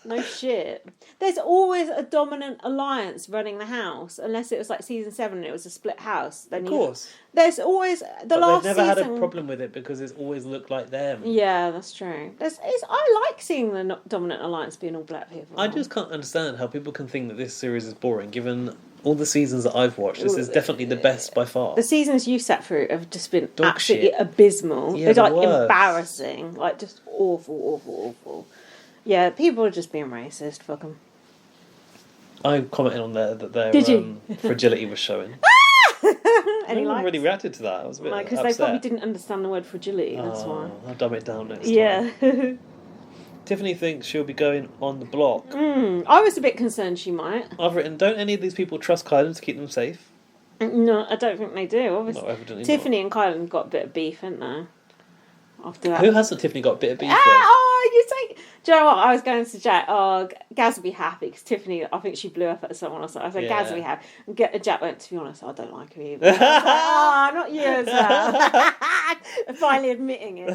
No shit. There's always a dominant alliance running the house, unless it was like season 7 and it was a split house. Then Of course. There's always But last they've never season. had a problem with it because it's always looked like them. Yeah, that's true. I like seeing the dominant alliance being all black people. I just can't understand how people can think that this series is boring, given all the seasons that I've watched. This is definitely the best by far. The seasons you sat through have just been Dog absolutely shit. abysmal. Yeah, It's like the worst. embarrassing. Like just awful. Yeah, people are just being racist. Fuck them. I commented on there that their Did you? fragility was showing. Any No one likes? really reacted to that. I was a bit Because upset. they probably didn't understand the word fragility. That's why. I'll dumb it down next time. Yeah. Tiffany thinks she'll be going on the block. I was a bit concerned she might. I've written, don't any of these people trust Kylan to keep them safe? No, I don't think they do. Obviously, No, evidently Tiffany and Kylan got a bit of beef, haven't they? After that. Who hasn't Tiffany got a bit of beef with? You say... Do you know what? I was going to Jack. Oh, Gaz will be happy because Tiffany, I think she blew up at someone or something. I said, Yeah. Gaz will be happy. And Jack went, to be honest, I don't like her either. I was like, oh, not you as well. Finally admitting it.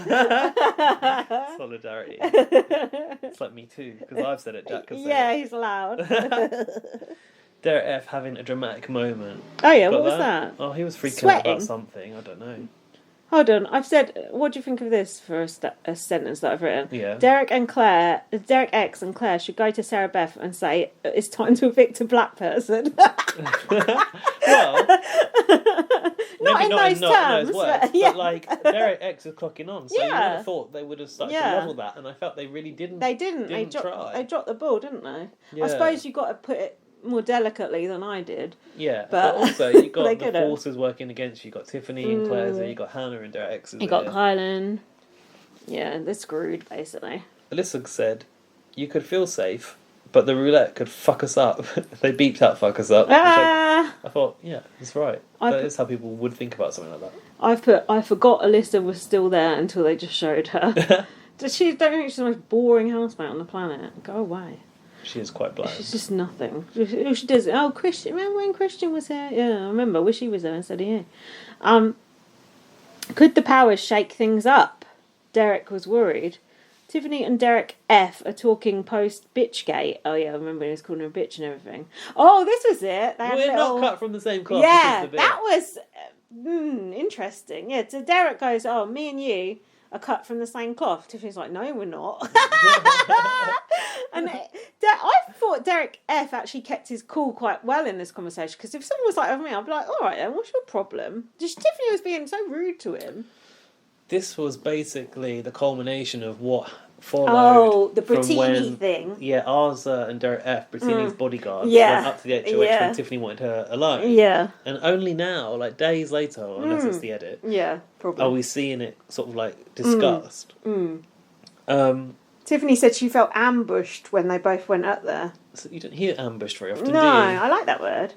Solidarity. It's like me too, because I've said it, Jack has said Yeah, it. he's allowed. Derek F having a dramatic moment. Oh, yeah, Got what was that? Oh, he was freaking out Sweating? about something. I don't know. Hold on, I've said, what do you think of this for a sentence that I've written? Yeah. Derek X and Claire should go to Sarah Beth and say, it's time to evict a black person. Well, Not maybe in not those in terms, those words, but, yeah. but like Derek X is clocking on, so you would Yeah. have thought they would have started Yeah. to level that, and I felt they really didn't. They didn't. Didn't They try. dropped the ball, didn't they? Yeah. I suppose you got to put it more delicately than I did. Yeah, But but also you they got the could've. forces working against you. You got Tiffany and Claire's there, you got Hannah and Derek X's You got there. Kylan. Yeah, they're screwed basically. Alyssa said, "You could feel safe, but the roulette could fuck us up." They beeped out "fuck us up." Which I thought, yeah, that's right. That is how people would think about something like that. I forgot Alyssa was still there until they just showed her. Don't you think she's the most boring housemate on the planet? Go away. She is quite bland. She's just nothing. She does. Oh, Christian! Remember when Christian was here? Yeah, I remember. Wish he was there instead of you. Could the powers shake things up? Derek was worried. Tiffany and Derek F are talking post Bitchgate. Oh yeah, I remember he was calling her a bitch and everything. Oh, this was it. They had We're little... not cut from the same cloth. Yeah, this is the bit. that was interesting. Yeah, so Derek goes, "Oh, me and you are cut from the same cloth." Tiffany's like, "No, we're not." And I thought Derek F actually kept his cool quite well in this conversation, because if someone was like with me, I'd be like, "All right, then, what's your problem?" Just Tiffany was being so rude to him. This was basically the culmination of what followed. Oh, the from Brittini when, thing. Yeah, Arza and Derek F, Brittini's bodyguards, Yeah. went up to the HOH when Tiffany wanted her alone. Yeah. And only now, like days later, unless it's the edit, Yeah, probably. are we seeing it sort of like discussed. Tiffany said she felt ambushed when they both went up there. So you don't hear ambushed very often, No, do you? I like that word.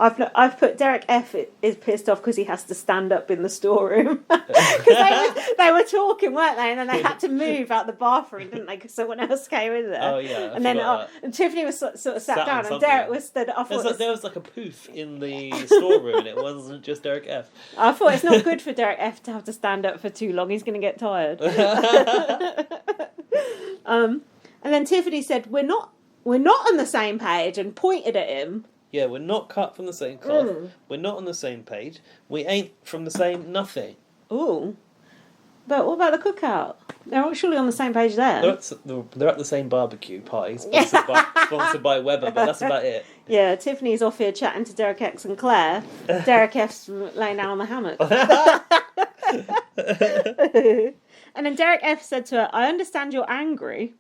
I've put Derek F is pissed off because he has to stand up in the storeroom. Because they were talking, weren't they? And then they had to move out the bathroom, didn't they? Because someone else came in there. Oh, yeah, I And then forgot that. and Tiffany was sort of sat Sat on down, and something. Derek was stood. I thought There was like a poof in the storeroom, and it wasn't just Derek F. I thought it's not good for Derek F to have to stand up for too long. He's going to get tired. And then Tiffany said, "We're not on the same page," and pointed at him. Yeah, we're not cut from the same cloth. We're not on the same page. We ain't from the same nothing. Ooh. But what about the cookout? They're all surely on the same page there. They're at the same barbecue party, sponsored by Weber, but that's about it. Yeah, Tiffany's off here chatting to Derek X and Claire. Derek F's laying down on the hammock. And then Derek F said to her, "I understand you're angry."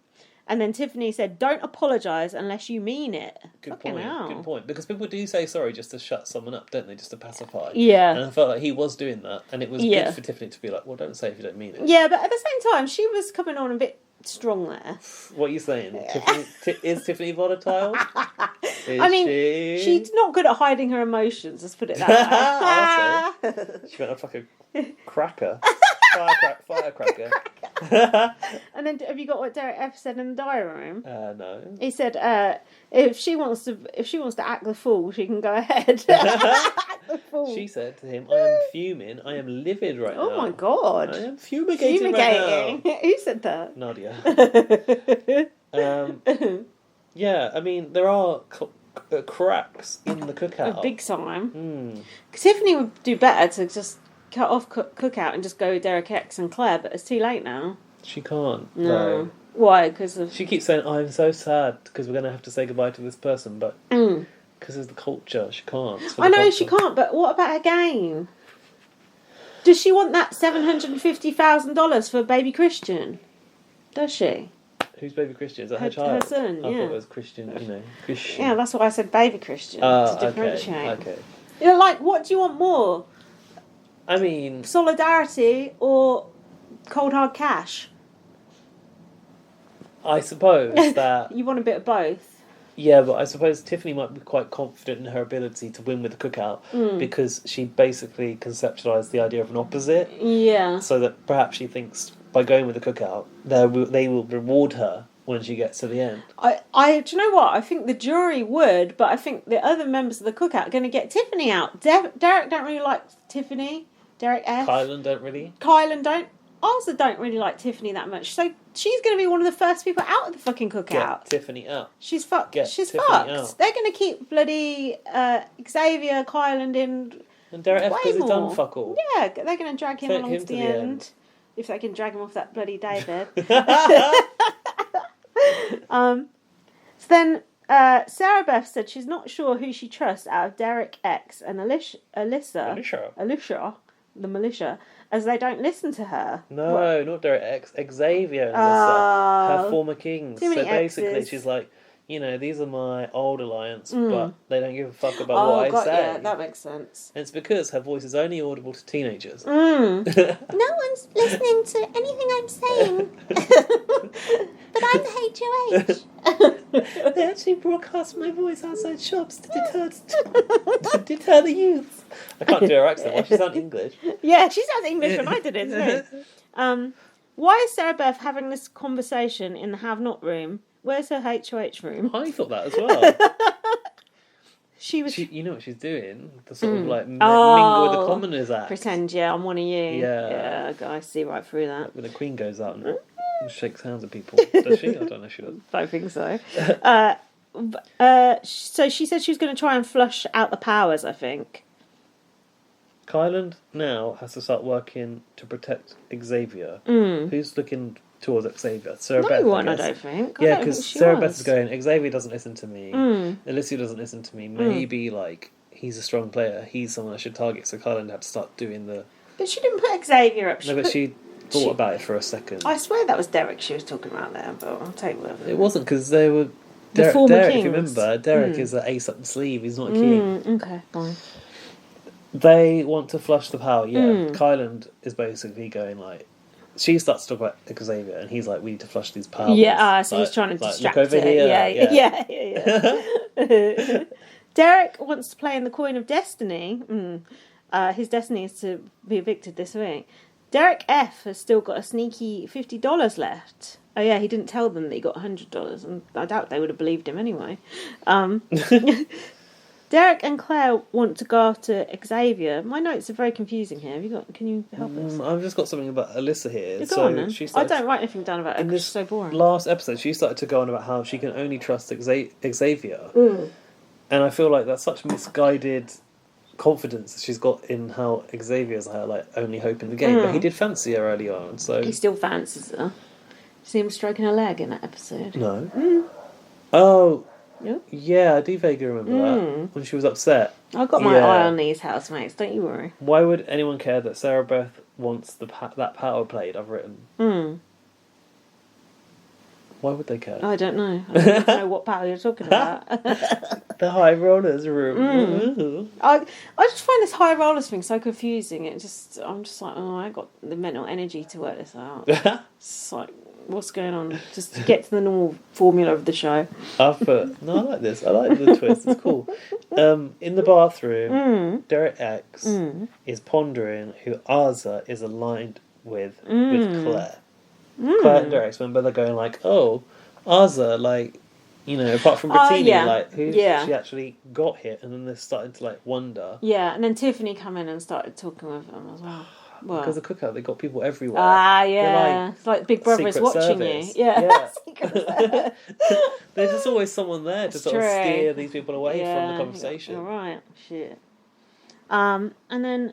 And then Tiffany said, "Don't apologise unless you mean it." Good point. Because people do say sorry just to shut someone up, don't they? Just to pacify. Yeah. And I felt like he was doing that, and it was Yeah. good for Tiffany to be like, "Well, don't say if you don't mean it." Yeah, but at the same time, she was coming on a bit strong there. What are you saying? Is Tiffany volatile? I mean, she's not good at hiding her emotions, let's put it that way. She went a fucking cracker. Firecracker. And then, have you got what Derek F said in the diary room? No. He said, if she wants to act the fool, she can go ahead. Act the fool. She said to him, "I am fuming. I am livid right now. Oh my god! I am fumigating right now." Who said that? Nadia. Yeah, I mean there are cracks in the cookout. Big time. Tiffany would do better to just cut off cookout and just go with Derek X and Claire, but it's too late now. She can't. No. Why? Because she keeps saying, "I'm so sad because we're going to have to say goodbye to this person," but because of the culture, she can't. I know she can't, but what about her game? Does she want that $750,000 for baby Christian? Does she? Who's baby Christian? Is that her child? Her son, I thought it was Christian, Christian. Yeah, that's why I said baby Christian, to differentiate. Okay. Like, what do you want more? I mean... solidarity or cold hard cash? I suppose that... You want a bit of both. Yeah, but I suppose Tiffany might be quite confident in her ability to win with the cookout because she basically conceptualised the idea of an opposite. Yeah. So that perhaps she thinks by going with the cookout, they will reward her when she gets to the end. Do you know what? I think the jury would, but I think the other members of the cookout are going to get Tiffany out. Derek don't really like Tiffany. Derek F. Kylan don't really. Kylan don't. Also don't really like Tiffany that much. So she's going to be one of the first people out of the fucking cookout. Get Tiffany out. She's fucked. She's Tiffany fucked. out. They're going to keep bloody Xavier, Kylan in. And Derek F because he's done fuck all. Yeah, they're going to drag him along to the end. If they can drag him off that bloody David. So then Sarah Beth said she's not sure who she trusts out of Derek X and Alicia, the militia, as they don't listen to her. No, not Derek X. Xavier and Alyssa, her former kings. So basically X's. She's like, these are my old alliance, but they don't give a fuck about what I say. Yeah, that makes sense. And it's because her voice is only audible to teenagers. No one's listening to anything I'm saying. But I'm the HOH. They actually broadcast my voice outside shops to deter the youth. I can't do her accent. Why she sound English? Yeah, she sounds English when I did it too. Why is Sarah Beth having this conversation in the have-not room? Where's her HOH room? I thought that as well. You know what she's doing? The sort of like mingle with the commoners act. Pretend, I'm one of you. Yeah. I see right through that. Like when the Queen goes out and shakes hands with people. Does she? I don't know if she does. Don't think so. So she said she was going to try and flush out the powers, I think. Kylan now has to start working to protect Xavier. Who's looking towards Xavier? Sarah Beth, I don't think. Yeah, because Sarah Beth is going, Xavier doesn't listen to me. Alicia doesn't listen to me. Maybe, he's a strong player. He's someone I should target. So Kylan had to start doing the... But she didn't put Xavier up. But she thought about it for a second. I swear that was Derek she was talking about there, but I'll take whatever. It wasn't, because they were... Derek, if you remember, Derek is an ace up the sleeve. He's not a king. Okay, fine. They want to flush the power, Kylan is basically going she starts to talk about Xavier and he's like, we need to flush these powers. Yeah, so he's trying to distract look over her. Here. Yeah. Derek wants to play in the Coin of Destiny. His destiny is to be evicted this week. Derek F has still got a sneaky $50 left. Oh yeah, he didn't tell them that he got $100, and I doubt they would have believed him anyway. Derek and Claire want to go after Xavier. My notes are very confusing here. Can you help us? I've just got something about Alyssa here. Go on, then. I don't write anything down about it because it's so boring. Last episode, she started to go on about how she can only trust Xavier. And I feel like that's such misguided confidence that she's got in how Xavier's her only hope in the game. But he did fancy her early on, so... He still fancies her. See him stroking her leg in that episode? No. Oh... Yeah, I do vaguely remember that, when she was upset. I've got my eye on these housemates, don't you worry. Why would anyone care that Sarah Beth wants that power played, I've written? Why would they care? I don't know. I don't know what power you're talking about. The high rollers room. I just find this high rollers thing so confusing. I'm just like, I ain't got the mental energy to work this out. It's like, what's going on? Just get to the normal formula of the show. I like this. I like the twist. It's cool. In the bathroom, Derek X is pondering who Arza is aligned with Claire. Claire and Derek, remember they're going like, oh, Arza, like, you know, apart from Bettini, like, who's she actually got here? And then they're starting to, like, wonder. Yeah, and then Tiffany come in and started talking with them as well. Because the cookout, they got people everywhere. Ah, yeah. It's like Big Brother is watching service. you. Yeah. There's just always someone there to sort of steer these people away from the conversation. You're right. Shit. And then...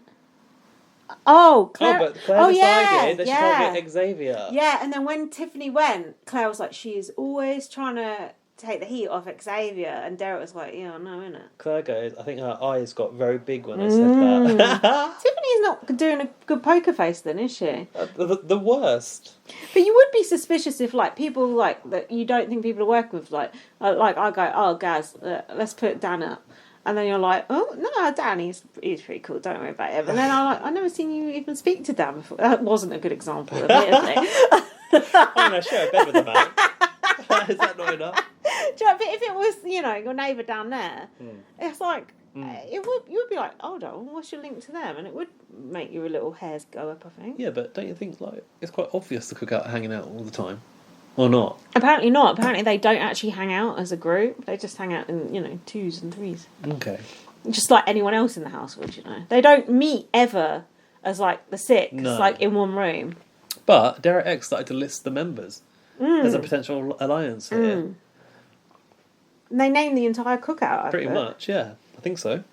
Oh, Claire... but Claire decided that she can't get Xavier. Yeah, and then when Tiffany went, Claire was like, she is always trying to take the heat off Xavier, and Derek was like, yeah, I know, innit? Claire goes, I think her eyes got very big when I said that. Tiffany's not doing a good poker face then, is she? The worst. But you would be suspicious if, like, people, like, that you don't think people are working with, like I go, oh, Gaz, let's put Dan up. And then you're like, oh, no, Dan, he's pretty cool, don't worry about him. And then I'm like, I've never seen you even speak to Dan before. That wasn't a good example of it, is it? I'm going to share a bed with a man. Is that not enough? But if it was, you know, your neighbour down there, it's like, you would be like, hold on, what's your link to them? And it would make your little hairs go up, I think. Yeah, but don't you think, like, it's quite obvious the cookout are hanging out all the time? Or not? Apparently not. Apparently they don't actually hang out as a group. They just hang out in, you know, twos and threes. Okay. Just like anyone else in the house would, you know. They don't meet ever as, like, the six, like, in one room. But Derek X started to list the members. There's a potential alliance here. And they named the entire cookout. Pretty much, yeah. I think so.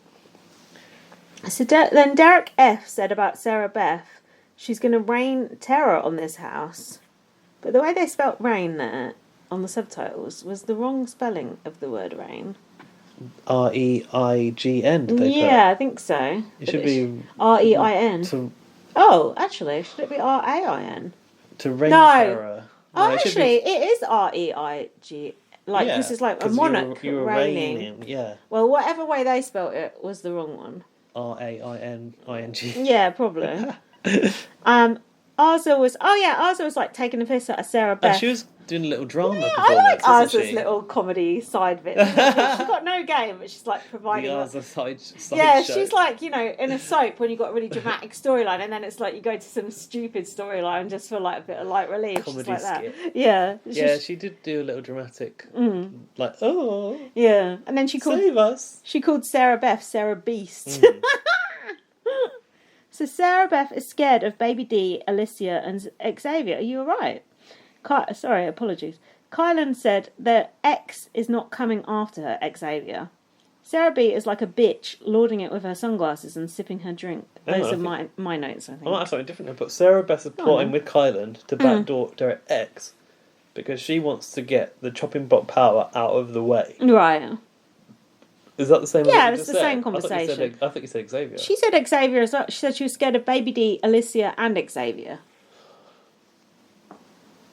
So then Derek F said about Sarah Beth, she's going to rain terror on this house. But the way they spelt rain there on the subtitles was the wrong spelling of the word rain. R-E-I-G-N, did they put? Yeah, I think so. It should be... R-E-I-N. Oh, actually, should it be R-A-I-N? To rain terror. No, actually, it is R-E-I-G. Like, this is like a monarch you were raining. Yeah. Well, whatever way they spelt it was the wrong one. R-A-I-N-I-N-G. Yeah, probably. Arza was like taking a piss out of Sarah Beth. And she was doing a little drama performance, I like wasn't Arza's she? little comedy side bit. She's got no game, but she's like providing... The Arza side yeah, show. She's like, you know, in a soap when you've got a really dramatic storyline, and then it's like you go to some stupid storyline just for like a bit of light relief. Comedy like skit. That. Yeah. Yeah, she did do a little dramatic, like, oh... Yeah, and then she called... Save us! She called Sarah Beth Sarah Beast. So Sarah Beth is scared of Baby D, Alicia, and Xavier. Are you alright? Sorry, apologies. Kylan said that X is not coming after her, Xavier. Sarah B is like a bitch, lording it with her sunglasses and sipping her drink. Those are my notes, I think. I might have something different to put. Sarah Beth is plotting with Kylan to backdoor Derek X because she wants to get the chopping block power out of the way. Right. Is that the same? Yeah, it's the same conversation. I thought you said Xavier. She said Xavier as well. She said she was scared of Baby D, Alicia, and Xavier.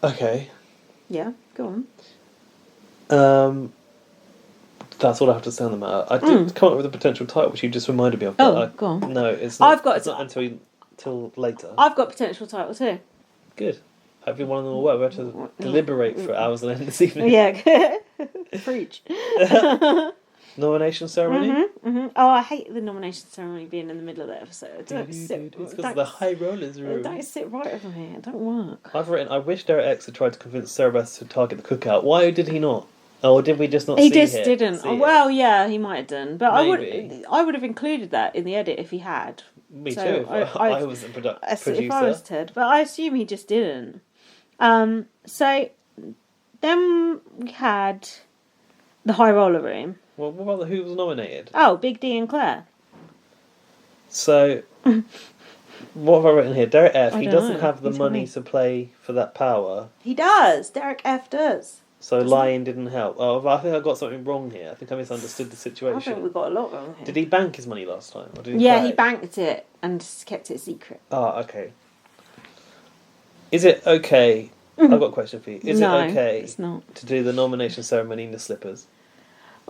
Okay. Yeah, go on. That's all I have to say on the matter. I did come up with a potential title, which you just reminded me of. But go on. No, it's not. It's not until later. I've got a potential title too. Good. Hopefully one of them will work. We have to deliberate for hours on end this evening. Yeah. Preach. Nomination ceremony? Oh, I hate the nomination ceremony being in the middle of the episode. It's because of the high rollers room. Don't sit right over me. It don't work. I've written, I wish Derek X had tried to convince Sarah Beth to target the cookout. Why did he not? Or did we just not see it? He just didn't. Well, yeah, he might have done. But Maybe. I would have included that in the edit if he had. Me too, if I was the producer. If I was Ted. But I assume he just didn't. So then we had the high roller room. Well, what about who was nominated? Oh, Big D and Claire. So, what have I written here? Derek F. He doesn't have the money to play for that power. He does. Derek F. does. So lying didn't help. Oh, I think I got something wrong here. I think I misunderstood the situation. I think we got a lot wrong here. Did he bank his money last time? Or did he he banked it and kept it secret. Oh, okay. Is it okay? I've got a question for you. Is it okay it's not. to do the nomination ceremony in the slippers?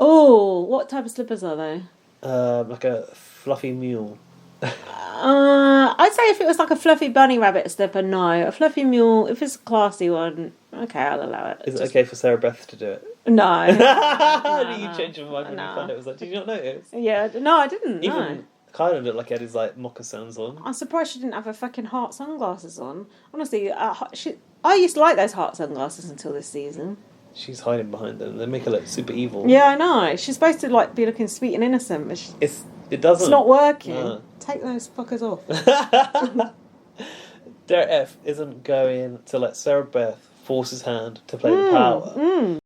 Oh, what type of slippers are they? Like a fluffy mule. I'd say if it was like a fluffy bunny rabbit slipper, no. A fluffy mule, if it's a classy one, okay, I'll allow it. Is it okay for Sarah Beth to do it? No. You changed your mind when you found it was like, did you not notice? Yeah, no, I didn't. Even Kind of looked like Eddie's like moccasins on. I'm surprised she didn't have her fucking heart sunglasses on. Honestly, I used to like those heart sunglasses until this season. She's hiding behind them. They make her look super evil. Yeah, I know. She's supposed to like be looking sweet and innocent, but it doesn't. It's not working. No. Take those fuckers off. Derek F isn't going to let Sarah Beth force his hand to play the power.